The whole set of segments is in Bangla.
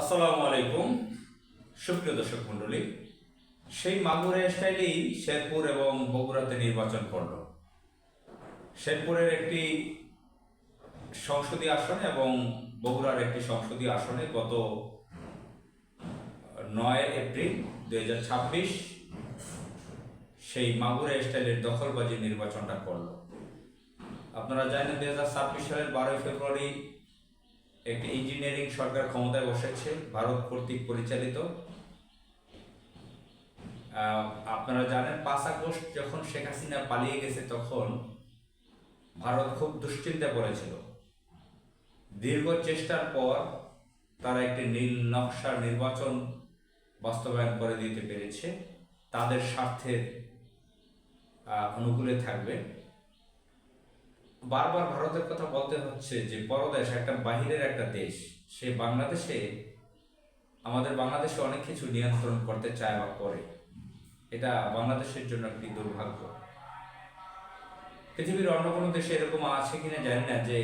আসসালামু আলাইকুম, সুপ্রিয় দর্শক মণ্ডলী। সেই মাগুরা স্টাইলেই শেরপুর এবং বগুড়াতে নির্বাচন করল। শেরপুরের একটি সংসদীয় আসনে এবং বগুড়ার একটি সংসদীয় আসনে গত 9 এপ্রিল 2026 সেই মাগুরা স্টাইলের দখলবাজি নির্বাচনটা করল। আপনারা জানেন 2026 সালের 12 ফেব্রুয়ারি একটি ইঞ্জিনিয়ারিং সরকার ক্ষমতায় বসেছে, ভারত কর্তৃক পরিচালিত। আপনারা জানেন 5 আগস্ট যখন শেখ হাসিনা পালিয়ে গেছে তখন ভারত খুব দুশ্চিন্তায় পড়েছিল। দীর্ঘ চেষ্টার পর তারা একটি নীল নকশার নির্বাচন বাস্তবায়ন করে দিতে পেরেছে, তাদের স্বার্থের অনুকূলে থাকবে। বারবার ভারতের কথা বলতে হচ্ছে যে পরদেশ, একটা বাহিরের একটা দেশ, সে আমাদের বাংলাদেশে অনেক কিছু নিয়ন্ত্রণ করতে চায় বা করে। এটা বাংলাদেশের জন্য একটি দুর্ভাগ্য। পৃথিবীর অন্য কোনো দেশে এরকম আছে কিনা জানি না, যে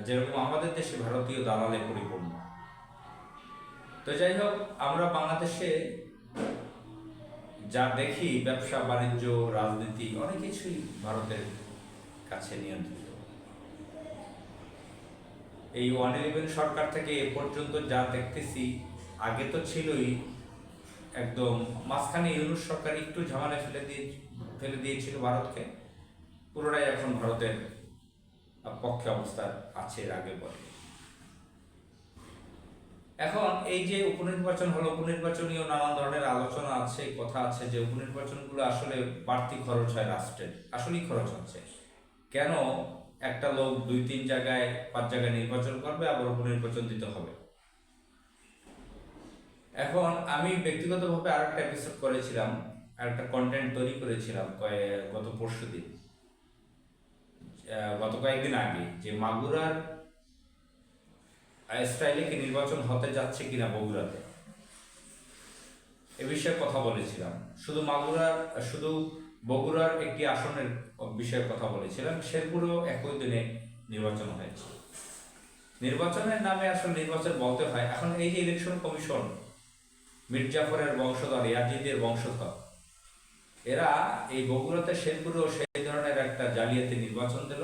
যেরকম আমাদের দেশে ভারতীয় দালালে পরিপূর্ণ। তো যাই হোক, আমরা বাংলাদেশে যা দেখি, ব্যবসা বাণিজ্য, রাজনীতি, অনেক কিছুই ভারতের কাছে নিয়ন্ত্রিত। এই 111 সরকার থেকে এ পর্যন্ত যা দেখতেছি, আগে তো ছিলই, একদম মাঝখানে ইউনূস সরকার একটু ঝামেলা ফেলে দিয়েছিল ভারতকে, পুরোটাই এখন ভারতের পক্ষে অবস্থা আছে এর আগে পরে। এখন এই যে উপনির্বাচন হলো, উপনির্বাচনীয় নানান ধরনের আলোচনা আছে, কথা আছে যে উপনির্বাচনগুলো আসলে বাড়তি খরচ হয় রাষ্ট্রের, আসলেই খরচ হচ্ছে। কেন একটা লোক 2-3 জায়গায় 5 জায়গায় নির্বাচন করবে, আবার উপনির্বাচন দিতে হবে? এখন আমি ব্যক্তিগতভাবে আরেকটা এপিসোড করেছিলাম, আরেকটা কন্টেন্ট তৈরি করেছিলাম গত কয়েকদিন আগে, যে মাগুরার স্টাইলে কি নির্বাচন হতে যাচ্ছে কিনা বগুড়াতে, এ বিষয়ে কথা বলেছিলাম। শুধু বগুড়ার একটি আসনের বিষয়ে কথা বলেছিলাম। শেরপুরেও একই দিনে নির্বাচন হয়েছে। নির্বাচনের নামে আসলে নির্বাচন বলতে হয়। এখন এই যে ইলেকশন কমিশন, মির্জাফরের বংশধর, ইয়াজিদের বংশধর, এরা এই বগুড়াতে শেরপুরেও সেই ধরনের একটা জালিয়াতি নির্বাচন দিল।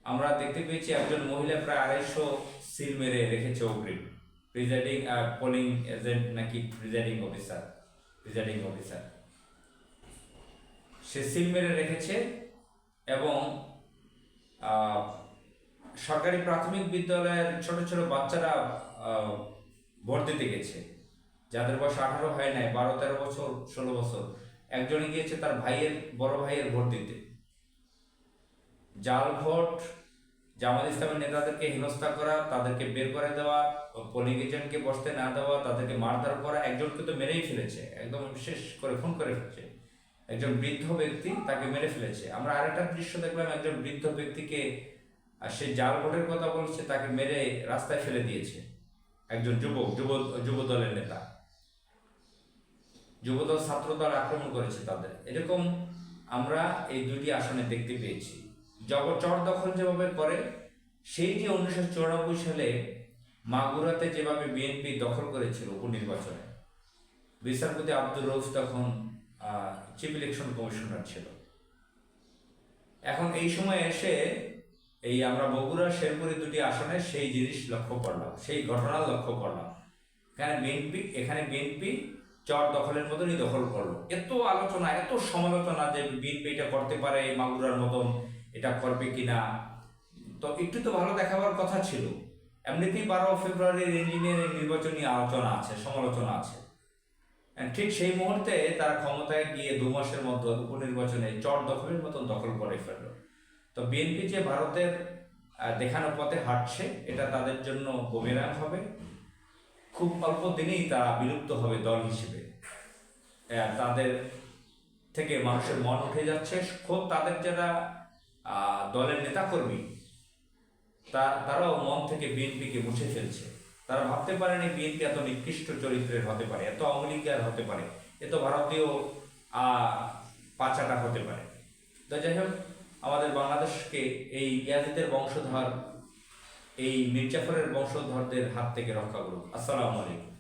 আমরা দেখতে পেয়েছি একজন মহিলা প্রায় 250 সিল মেরে রেখেছে অগ্রিম। প্রিজাইডিং পোলিং এজেন্ট নাকি প্রিজাইডিং অফিসার, সে সিল মেরে রেখেছে। এবং সরকারি প্রাথমিক বিদ্যালয়ের ছোট ছোট বাচ্চারা ভোট দিতে গেছে, যাদের বয়স 18 হয় নাই, 12-13 বছর, 16 বছর। একজনে গিয়েছে তার বড় ভাইয়ের ভোট দিতে। জাল ভোট, জামাত ইসলামের নেতাদেরকে হেনস্থা করা, তাদেরকে বের করে দেওয়া, পোলিং এজেন্টকে বসতে না দেওয়া, তাদেরকে মারধর করা। একজনকে তো মেরেই ফেলেছে, একদম শেষ করে খুন করে ফেলেছে। একজন বৃদ্ধ ব্যক্তি, তাকে মেরে ফেলেছে। আমরা আরেকটা দৃশ্য দেখলাম, একজন বৃদ্ধ ব্যক্তিকে, সে জাল ভোটের কথা বলছে, তাকে মেরে রাস্তায় ফেলে দিয়েছে একজন যুব দলের নেতা। যুবদল ছাত্রদল আক্রমণ করেছে তাদের। এরকম আমরা এই 2টি আসনে দেখতে পেয়েছি। চর দখল যেভাবে করে, সেই যে 1994 সালে মাগুরাতে যেভাবে বিএনপি দখল করেছিল উপনির্বাচনে, বিচারপতি আব্দুর রউফ তখন চিফ ইলেকশন কমিশনার ছিল। এখন এই সময় এসে এই আমরা বগুড়া শেরপুরে 2টি আসনে সেই জিনিস লক্ষ্য করলাম, সেই ঘটনা লক্ষ্য করলাম। এখানে বিএনপি চর দখলের মতনই দখল করলো। এত আলোচনা, এত সমালোচনা যে বিএনপি এটা করতে পারে, মাগুরার মতন এটা করবে কিনা। তো একটু তো ভালো দেখাবার কথা ছিল। এমনিতেই 12 ফেব্রুয়ারির ইঞ্জিনিয়ারিং নির্বাচনী আলোচনা আছে, সমালোচনা আছে। ঠিক সেই মুহূর্তে তারা ক্ষমতায় গিয়ে 2 মাসের মধ্যে উপনির্বাচনে চর দখলের মতন দখল করে ফেললো। তো বিএনপি যে ভারতের দেখানো পথে হাঁটছে, এটা তাদের জন্য বুমেরাং হবে। খুব অল্প দিনেই তারা বিলুপ্ত হবে দল হিসেবে। তাদের থেকে মানুষের মন উঠে যাচ্ছে। খোদ তাদের যারা দলের নেতাকর্মী, তারাও মন থেকে বিএনপিকে মুছে ফেলছে। তারা ভাবতে পারেনি বিএনপি এত নিকৃষ্ট চরিত্রের হতে পারে, এত অমলিকার হতে পারে, এত ভারতীয় পাচাটা হতে পারে। তো যাই হোক, আমাদের বাংলাদেশকে এই ইয়াজিদের বংশধর এই মীর জাফরের বংশধরদের হাত থেকে রক্ষা করুক। আসসালামু আলাইকুম।